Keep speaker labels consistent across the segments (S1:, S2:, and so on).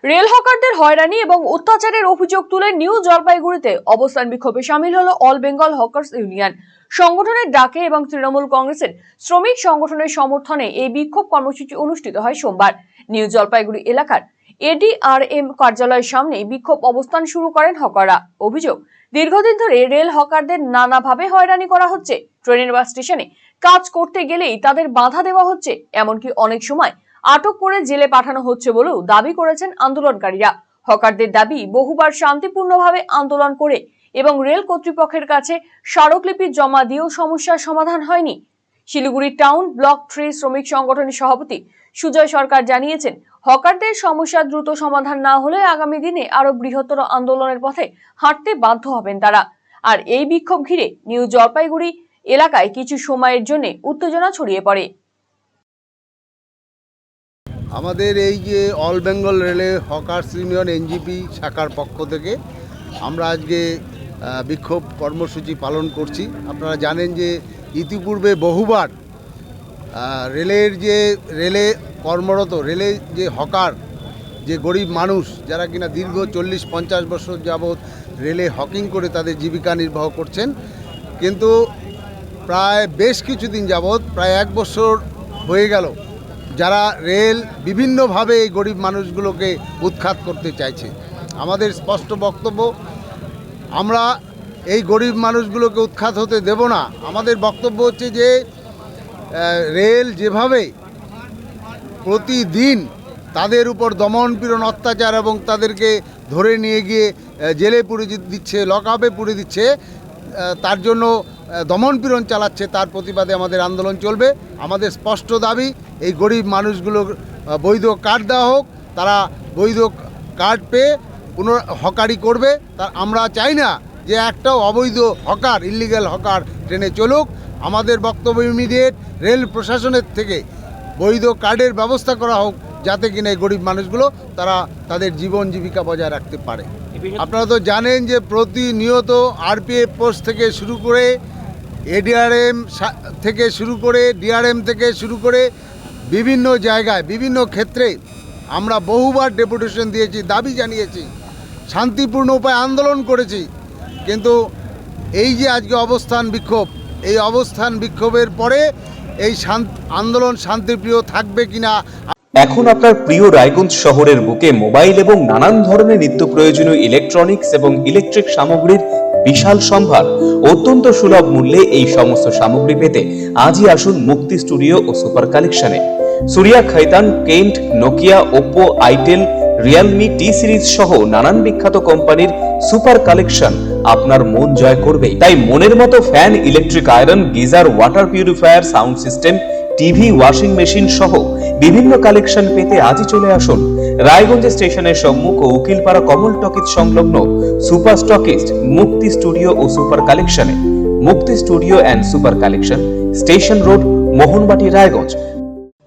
S1: Rail হকারদের হয়রানি এবং অত্যাচারের অভিযোগ তুলে নিউ জলপাইগুড়িতে অবস্থান বিক্ষোভে শামিল হলো অল বেঙ্গল হকার্স ইউনিয়ন সংগঠনের ডাকে এবং তৃণমূল কংগ্রেসের শ্রমিক সংগঠনের সমর্থনে এই বিক্ষোভ কর্মসূচি অনুষ্ঠিত হয় সোমবার। নিউ জলপাইগুড়ি এলাকার এডিআরএম কার্যালয়ের সামনে বিক্ষোভ অবস্থান শুরু করেন হকাররা। অভিযোগ, দীর্ঘদিন ধরে রেল হকারদের নানাভাবে হয়রানি করা হচ্ছে। ট্রেনের বা স্টেশনে কাজ করতে গেলেই তাদের বাধা দেওয়া হচ্ছে, এমনকি অনেক সময় আটক করে জেলে পাঠানো হচ্ছে বলেও দাবি করেছেন আন্দোলনকারীরা। হকারদের দাবি, বহুবার শান্তিপূর্ণভাবে আন্দোলন করে এবং রেল কর্তৃপক্ষের কাছে স্মারকলিপি জমা দিয়েও সমস্যার সমাধান হয়নি। শিলিগুড়ি টাউন ব্লক 3 শ্রমিক সংগঠনের সভাপতি সুজয় সরকার জানিয়েছেন, হকারদের সমস্যা দ্রুত সমাধান না হলে আগামী দিনে আরো বৃহত্তর আন্দোলনের পথে হাঁটতে বাধ্য হবেন তারা। আর এই বিক্ষোভ ঘিরে নিউ জলপাইগুড়ি এলাকায় কিছু সময়ের জন্য উত্তেজনা ছড়িয়ে পড়ে।
S2: আমাদের এই যে অল বেঙ্গল রেলে হকার্স ইউনিয়ন এনজিপি শাখার পক্ষ থেকে আমরা আজকে বিক্ষোভ কর্মসূচি পালন করছি। আপনারা জানেন যে ইতিপূর্বে বহুবার রেলে কর্মরত রেলে যে হকার, যে গরিব মানুষ যারা কিনা দীর্ঘ 40-50 বছর যাবৎ রেলে হকিং করে তাদের জীবিকা নির্বাহ করছেন, কিন্তু প্রায় বেশ কিছুদিন যাবৎ প্রায় 1 বছর হয়ে গেল যারা রেল বিভিন্নভাবে এই গরিব মানুষগুলোকে উৎখাত করতে চাইছে। আমাদের স্পষ্ট বক্তব্য, আমরা এই গরিব মানুষগুলোকে উৎখাত হতে দেব না। আমাদের বক্তব্য হচ্ছে যে রেল যেভাবে প্রতিদিন তাদের উপর দমনপীড়ন, অত্যাচার এবং তাদেরকে ধরে নিয়ে গিয়ে জেলে পুরে দিচ্ছে, লকআপে পুরে দিচ্ছে, তার জন্য দমনপীড়ন চালাচ্ছে, তার প্রতিবাদে আমাদের আন্দোলন চলবে। আমাদের স্পষ্ট দাবি, এই গরিব মানুষগুলোর বৈধ কার্ড দেওয়া হোক, তারা বৈধ কার্ড পেয়ে হকারি করবে। আমরা চাই না যে একটাও অবৈধ হকার, ইলিগ্যাল হকার ট্রেনে চলুক। আমাদের বক্তব্য ইমিডিয়েট রেল প্রশাসনের থেকে বৈধ কার্ডের ব্যবস্থা করা হোক, যাতে কিনা এই গরিব মানুষগুলো তারা তাদের জীবন জীবিকা বজায় রাখতে পারে। আপনারা তো জানেন যে প্রতিনিয়ত আরপিএফ পোস্ট থেকে শুরু করে এডিআরএম থেকে শুরু করে ডিআরএম থেকে শুরু করে বিভিন্ন জায়গায় বিভিন্ন ক্ষেত্রে আমরা বহুবার ডেপুটেশন দিয়েছি, দাবি জানিয়েছি, শান্তিপূর্ণ উপায়ে আন্দোলন করেছি। কিন্তু এই যে আজকে অবস্থান বিক্ষোভ, এই অবস্থান বিক্ষোভের পরে এই আন্দোলন শান্তিপ্রিয় থাকবে কিনা।
S3: এখন আপনার প্রিয় রায়গঞ্জ শহরের বুকে মোবাইল এবং নানান ধরনের নিত্য প্রয়োজনীয় ইলেকট্রনিক্স এবং ইলেকট্রিক সামগ্রীর বিশাল সম্ভার অত্যন্ত সুলভ মূল্যে এই সমস্ত সামগ্রী পেতে আজই আসুন মুক্তি স্টুডিও ও সুপার কালেকশনে। Surya, Khaitan, Kent, Nokia, Oppo, Itel, Realme, T Series সহ নানান বিখ্যাত কোম্পানির সুপার কালেকশন আপনার মন জয় করবে। তাই মনের মতো fan, electric iron, geyser, water purifier, sound system, TV, washing machine সহ বিভিন্ন কালেকশন পেতে আজই চলে আসুন রায়গঞ্জ স্টেশনের সম্মুখ ও উকিলপাড়া কমল টকিজ সংলগ্ন সুপার স্টকিস্ট মুক্তি স্টুডিও ও সুপার কালেকশনে। Mukti studio and super collection, station road, Mohanbati, Raiganj.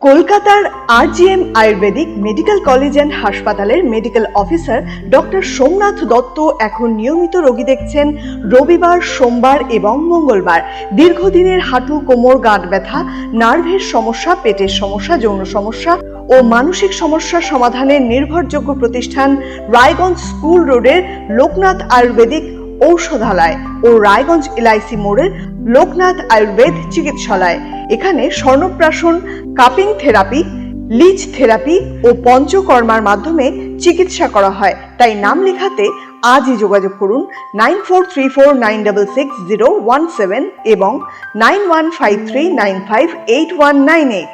S4: কলকাতার RGM Ayurvedic medical college and হাসপাতালের medical officer doctor Somnath Dutta এখন নিয়মিত রোগী দেখছেন রবিবার, সোমবার এবং মঙ্গলবার। দীর্ঘদিনের হাঁটু, কোমর, গাঁট ব্যথা, নার্ভের সমস্যা, পেটের সমস্যা, যৌন সমস্যা ও মানসিক সমস্যার সমাধানের নির্ভরযোগ্য প্রতিষ্ঠান রায়গঞ্জ স্কুল রোডের লোকনাথ আয়ুর্বেদিক ঔষধালয় ও রায়গঞ্জ এলআইসি মোড়ের লোকনাথ আয়ুর্বেদ চিকিৎসালয়। এখানে স্বর্ণপ্রাশন, কাপিং থেরাপি, লিচ থেরাপি ও পঞ্চকর্মার মাধ্যমে চিকিৎসা করা হয়। তাই নাম লেখাতে আজই যোগাযোগ করুন 9434966017 এবং 9153958198।